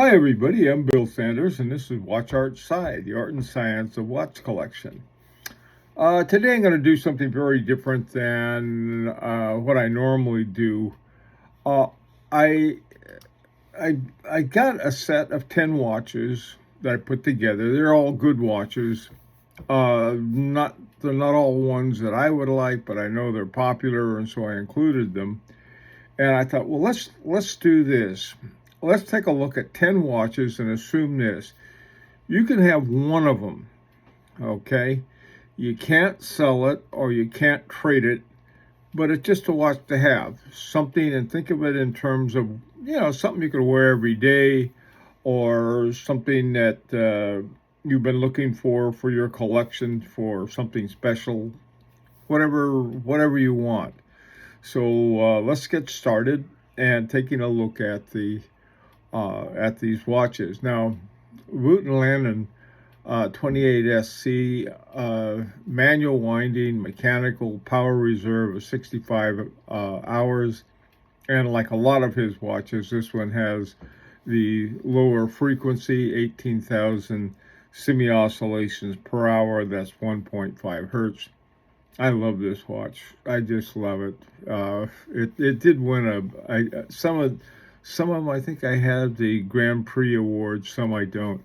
Hi everybody, I'm Bill Sanders and this is Watch Art Side, the art and science of watch collection. Today I'm going to do something very different than what I normally do. Uh, I, I got a set of 10 watches that I put together. They're all good watches. They're not all ones that I would like, but I know they're popular, and so I included them. And I thought, well, let's do this. Let's take a look at 10 watches and assume this. You can have one of them, okay? You can't sell it or you can't trade it, but it's just a watch to have. Something, and think of it in terms of, something you could wear every day, or something that you've been looking for your collection, for something special, whatever you want. So let's get started and taking a look at these watches. Now, Root and Landon 28SC manual winding, mechanical, power reserve of 65 hours, and like a lot of his watches, this one has the lower frequency, 18,000 semi-oscillations per hour. That's 1.5 hertz. I love this watch. I just love it. It did win some of them. I think I had the Grand Prix awards. Some I don't.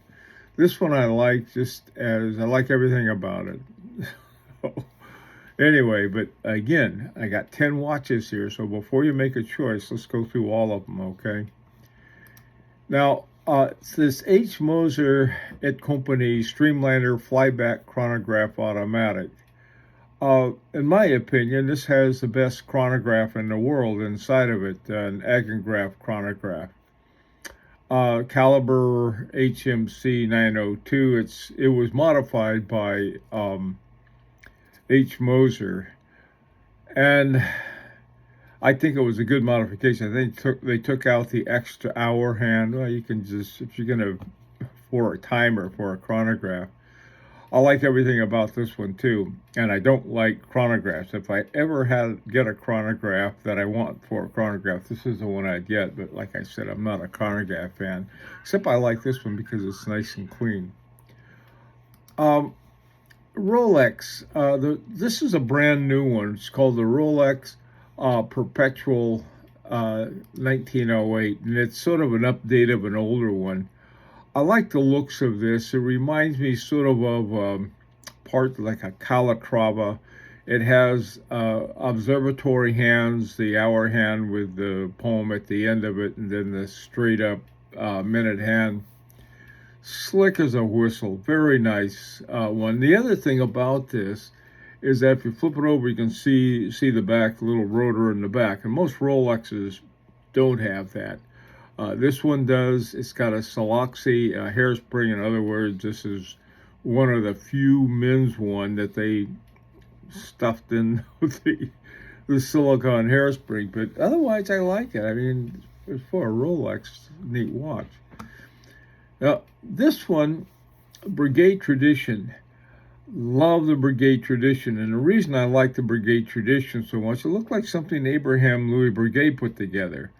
This one I like, just as I like everything about it. Anyway, but again, I got 10 watches here. So before you make a choice, let's go through all of them. Okay. Now, it's this H. Moser et Company Streamliner Flyback Chronograph Automatic. In my opinion, this has the best chronograph in the world inside of it, an Agengraph chronograph. Caliber HMC 902. It was modified by H. Moser, and I think it was a good modification. I think they took out the extra hour hand. Well, you can just, if you're gonna, for a timer, for a chronograph. I like everything about this one too, and I don't like chronographs. If I ever get a chronograph that I want for a chronograph, this is the one I'd get. But like I said, I'm not a chronograph fan, except I like this one because it's nice and clean. Rolex. This is a brand new one. It's called the Rolex Perpetual 1908, and it's sort of an update of an older one. I like the looks of this. It reminds me sort of part like a Calatrava. It has observatory hands, the hour hand with the poem at the end of it, and then the straight up minute hand. Slick as a whistle. Very nice one. The other thing about this is that if you flip it over, you can see the back, little rotor in the back. And most Rolexes don't have that. This one does. It's got a Siloxy hairspring. In other words, this is one of the few men's one that they stuffed in with the silicone hairspring. But otherwise, I like it. I mean, for a Rolex, neat watch. Now, this one, Breguet Tradition. Love the Breguet Tradition. And the reason I like the Breguet Tradition so much, it looked like something Abraham Louis Breguet put together.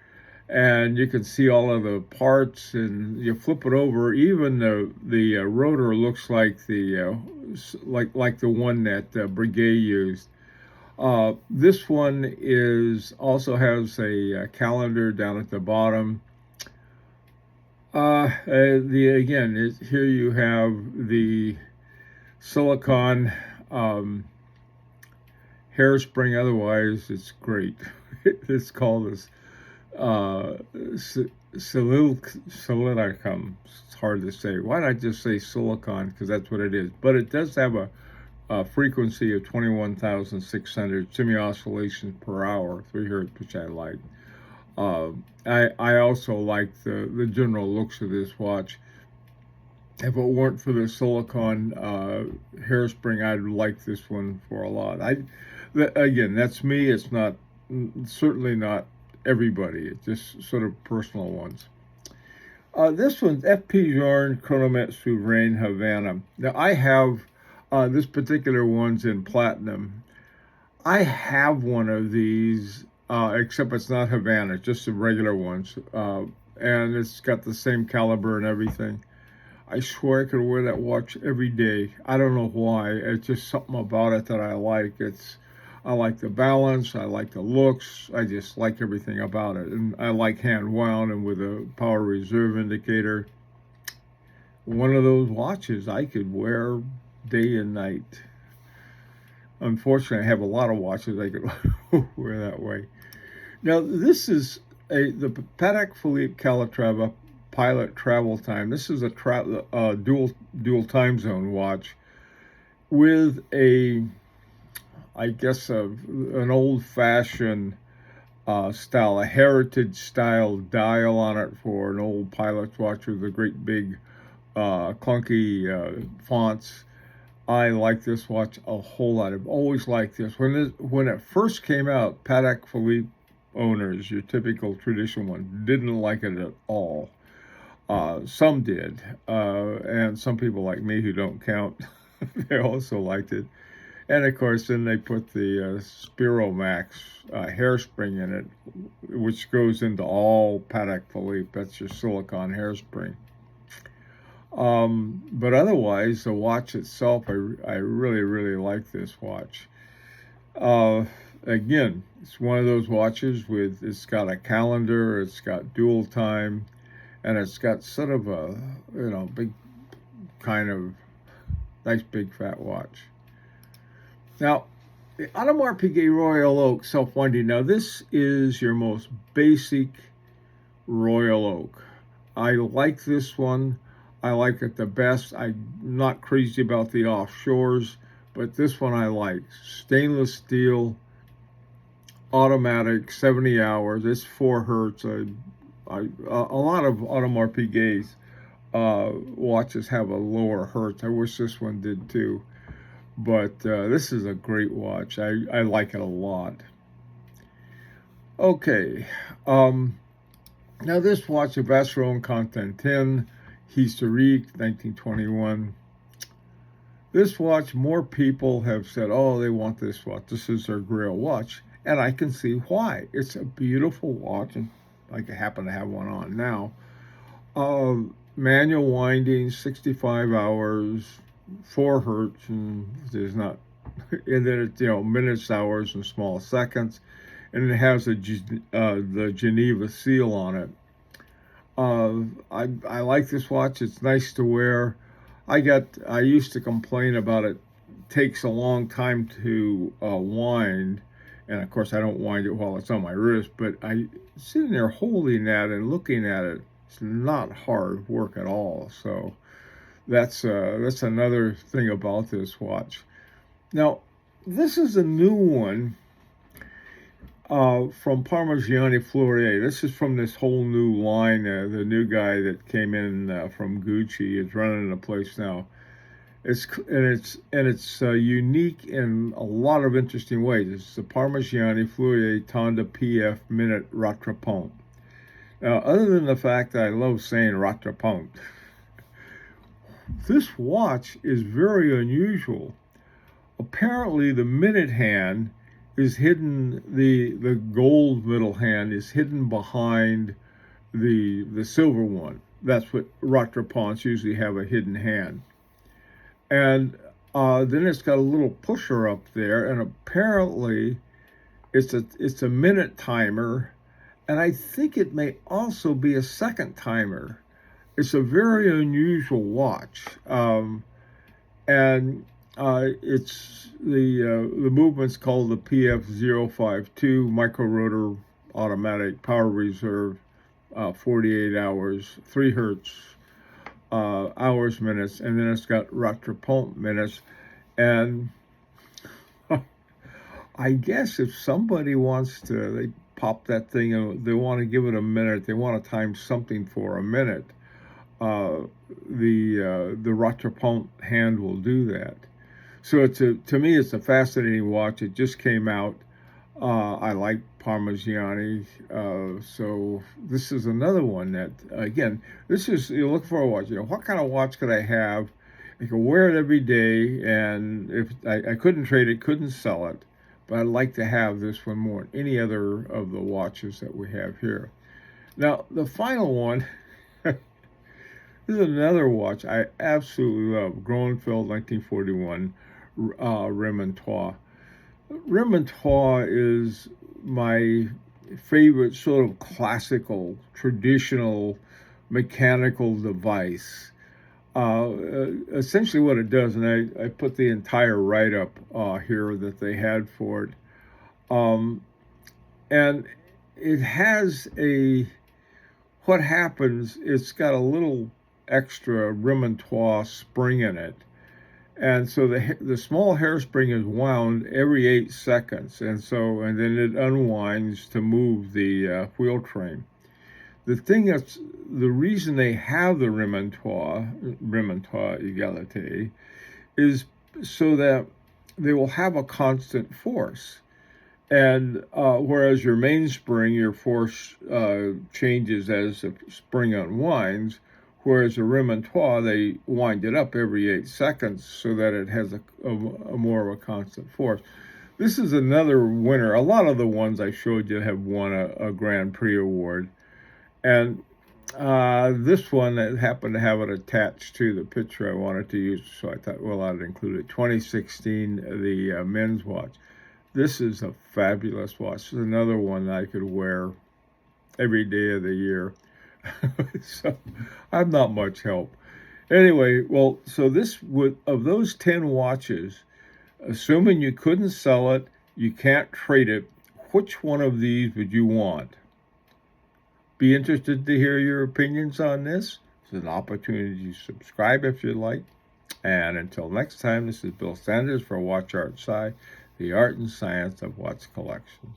And you can see all of the parts, and you flip it over. Even the rotor looks like the like the one that Breguet used. This one also has a calendar down at the bottom. Here you have the silicone hairspring. Otherwise, it's great. It's called this Silicon. It's hard to say. Why not just say silicon? Because that's what it is. But it does have a frequency of 21,600 semi-oscillations per hour, 3 hertz, which I like. I also like the general looks of this watch. If it weren't for the silicone hairspring, I'd like this one for a lot. Again, that's me. It's not, certainly not everybody. It's just sort of personal ones. This one's FP Journe Chronomètre Souverain Havana. Now, I have this particular one's in platinum. I have one of these, except it's not Havana, it's just the regular ones. and it's got the same caliber and everything. I swear I could wear that watch every day. I don't know why. It's just something about it that I like. I like the balance. I like the looks. I just like everything about it. And I like hand wound and with a power reserve indicator. One of those watches I could wear day and night. Unfortunately, I have a lot of watches I could wear that way. Now, this is the Patek Philippe Calatrava Pilot Travel Time. This is a dual time zone watch with I guess, an old-fashioned style, a heritage style dial on it for an old pilot's watch with the great big clunky fonts. I like this watch a whole lot. I've always liked this. When it first came out, Patek Philippe owners, your typical tradition one, didn't like it at all. Some did, and some people like me who don't count, they also liked it. And of course, then they put the Spiromax hairspring in it, which goes into all Patek Philippe. That's your silicone hairspring. But otherwise, the watch itself, I really, really like this watch. Again, it's one of those watches it's got a calendar, it's got dual time, and it's got sort of a, big kind of nice big fat watch. Now, the Audemars Piguet Royal Oak self-winding. Now, this is your most basic Royal Oak. I like this one. I like it the best. I'm not crazy about the offshores, but this one I like. Stainless steel, automatic, 70 hours. It's 4 hertz. A lot of Audemars Piguet's watches have a lower hertz. I wish this one did too. But this is a great watch. I like it a lot. Okay. Now this watch, a Vacheron Constantin, Historiques, 1921. This watch, more people have said, oh, they want this watch. This is their grail watch. And I can see why. It's a beautiful watch, and I happen to have one on now. Manual winding, 65 hours, 4 hertz, and there's not, and then it's, minutes, hours, and small seconds. And it has the Geneva seal on it. I like this watch. It's nice to wear. I used to complain about it takes a long time to wind, and of course I don't wind it while it's on my wrist, but I sitting there holding that and looking at it, it's not hard work at all. So that's another thing about this watch. Now, this is a new one from Parmigiani Fleurier. This is from this whole new line. The new guy that came in from Gucci is running the place now. It's unique in a lot of interesting ways. It's the Parmigiani Fleurier Tonda PF Minute Rattrapante. Now, other than the fact that I love saying Rattrapante, this watch is very unusual. Apparently, the minute hand is hidden, the gold middle hand is hidden behind the silver one. That's what Rattrapantes usually have, a hidden hand. And then it's got a little pusher up there, and apparently it's a minute timer, and I think it may also be a second timer. It's a very unusual watch, and it's the movement's called the PF052 micro rotor automatic power reserve, 48 hours, 3 hertz hours minutes, and then it's got Rattrapante minutes. And I guess if somebody wants to, they pop that thing and they want to give it a minute, they want to time something for a minute, the Rattrapante hand will do that. So to me, it's a fascinating watch. It just came out. I like Parmigiani. So this is another one that, again, you look for a watch. What kind of watch could I have? I could wear it every day, and if I couldn't trade it, couldn't sell it, but I'd like to have this one more than any other of the watches that we have here. Now, the final one, this is another watch I absolutely love. Groeneveld 1941 Remontois. Remontois is my favorite sort of classical, traditional mechanical device. Essentially what it does, and I put the entire write-up here that they had for it, and it has what happens, it's got a little extra Remontois spring in it. And so the small hairspring is wound every 8 seconds, and then it unwinds to move the wheel train. The reason they have the Remontois Égalité, is so that they will have a constant force. And whereas your mainspring, your force changes as the spring unwinds, whereas the Remontois, they wind it up every 8 seconds so that it has a more of a constant force. This is another winner. A lot of the ones I showed you have won a Grand Prix award. And this one happened to have it attached to the picture I wanted to use, so I thought, well, I'd include it. 2016, the men's watch. This is a fabulous watch. It's another one I could wear every day of the year. So I'm not much help. Anyway, well, so of those 10 watches, assuming you couldn't sell it, you can't trade it, which one of these would you want? Be interested to hear your opinions on this. It's an opportunity to subscribe if you'd like. And until next time, this is Bill Sanders for Watch Art Sci, the art and science of watch collection.